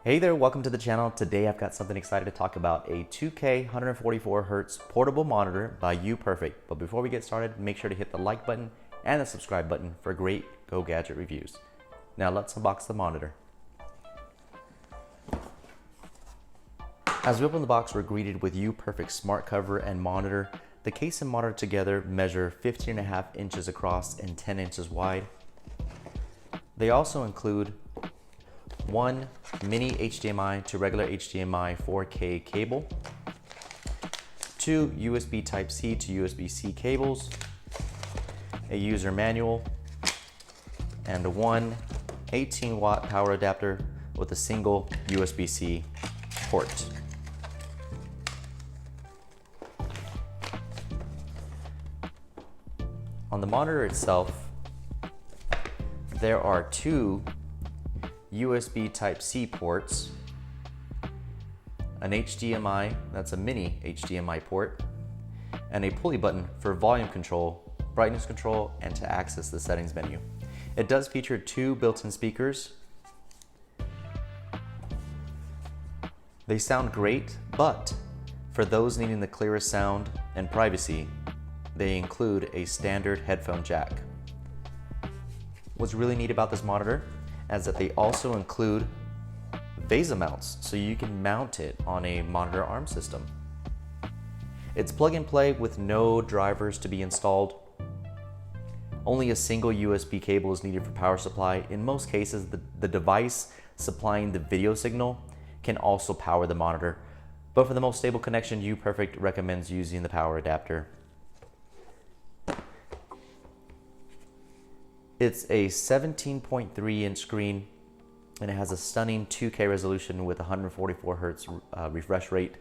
Hey there, welcome to the channel. Today I've got something exciting to talk about, a 2K 144Hz portable monitor by UPERFECT. But before we get started, make sure to hit the like button and the subscribe button for great Go Gadget reviews. Now let's unbox the monitor. As we open the box, we're greeted with UPERFECT smart cover and monitor. The case and monitor together measure 15.5 inches across and 10 inches wide. They also include one mini HDMI to regular HDMI 4K cable, two USB Type-C to USB-C cables, a user manual, and one 18-watt power adapter with a single USB-C port. On the monitor itself, there are two USB Type-C ports, an HDMI, that's a mini HDMI port, and a pulley button for volume control, brightness control, and to access the settings menu. It does feature two built-in speakers. They sound great, but for those needing the clearest sound and privacy, they include a standard headphone jack. What's really neat about this monitor is that they also include VESA mounts, so you can mount it on a monitor arm system. It's plug and play with no drivers to be installed. Only a single USB cable is needed for power supply. In most cases, the device supplying the video signal can also power the monitor, but for the most stable connection, UPERFECT recommends using the power adapter. It's a 17.3 inch screen, and it has a stunning 2K resolution with 144 Hz refresh rate.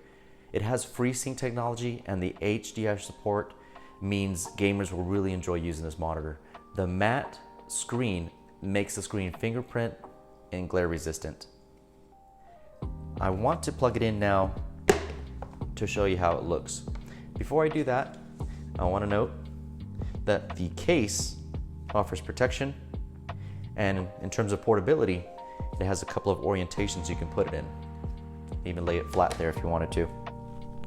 It has FreeSync technology, and the HDR support means gamers will really enjoy using this monitor. The matte screen makes the screen fingerprint and glare resistant. I want to plug it in now to show you how it looks. Before I do that, I want to note that the case offers protection, and in terms of portability, it has a couple of orientations you can put it in. Even lay it flat there if you wanted to.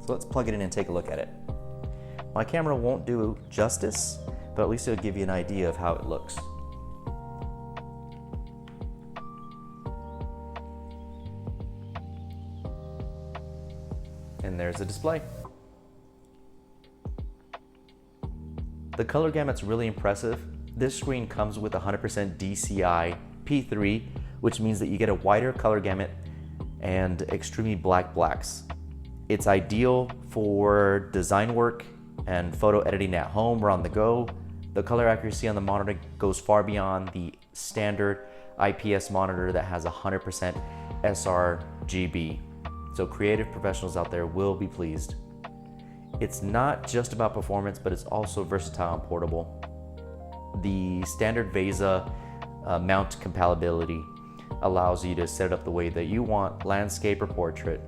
So let's plug it in and take a look at it. My camera won't do justice, but at least it'll give you an idea of how it looks. And there's the display. The color gamut's really impressive. This screen comes with 100% DCI P3, which means that you get a wider color gamut and extremely black blacks. It's ideal for design work and photo editing at home or on the go. The color accuracy on the monitor goes far beyond the standard IPS monitor that has 100% sRGB. So creative professionals out there will be pleased. It's not just about performance, but it's also versatile and portable. The standard VESA mount compatibility allows you to set it up the way that you want, landscape or portrait.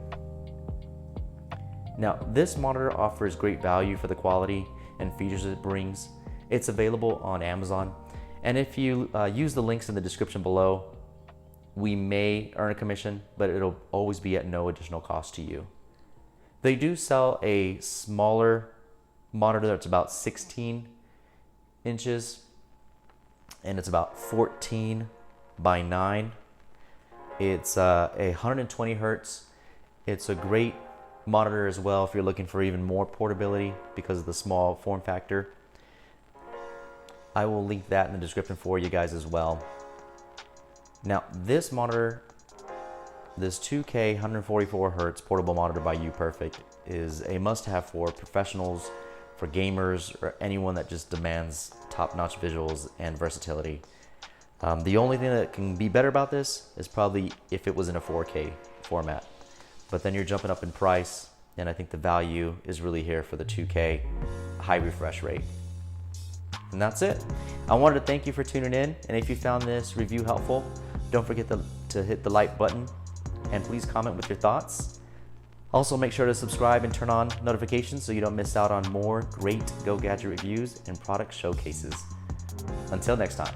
Now, this monitor offers great value for the quality and features it brings. It's available on Amazon, and if you use the links in the description below, we may earn a commission, but it'll always be at no additional cost to you. They do sell a smaller monitor that's about 16 inches, and it's about 14 by 9. It's a 120 Hertz. It's a great monitor as well if you're looking for even more portability because of the small form factor. I will link that in the description for you guys as well. Now, this monitor, this 2K 144 Hz portable monitor by UPERFECT, is a must-have for professionals, for gamers, or anyone that just demands top-notch visuals and versatility. The only thing that can be better about this is probably if it was in a 4K format, but then you're jumping up in price, and I think the value is really here for the 2K high refresh rate. And that's it. I wanted to thank you for tuning in, and if you found this review helpful, don't forget to hit the like button, and please comment with your thoughts. Also, make sure to subscribe and turn on notifications so you don't miss out on more great Go Gadget reviews and product showcases. Until next time.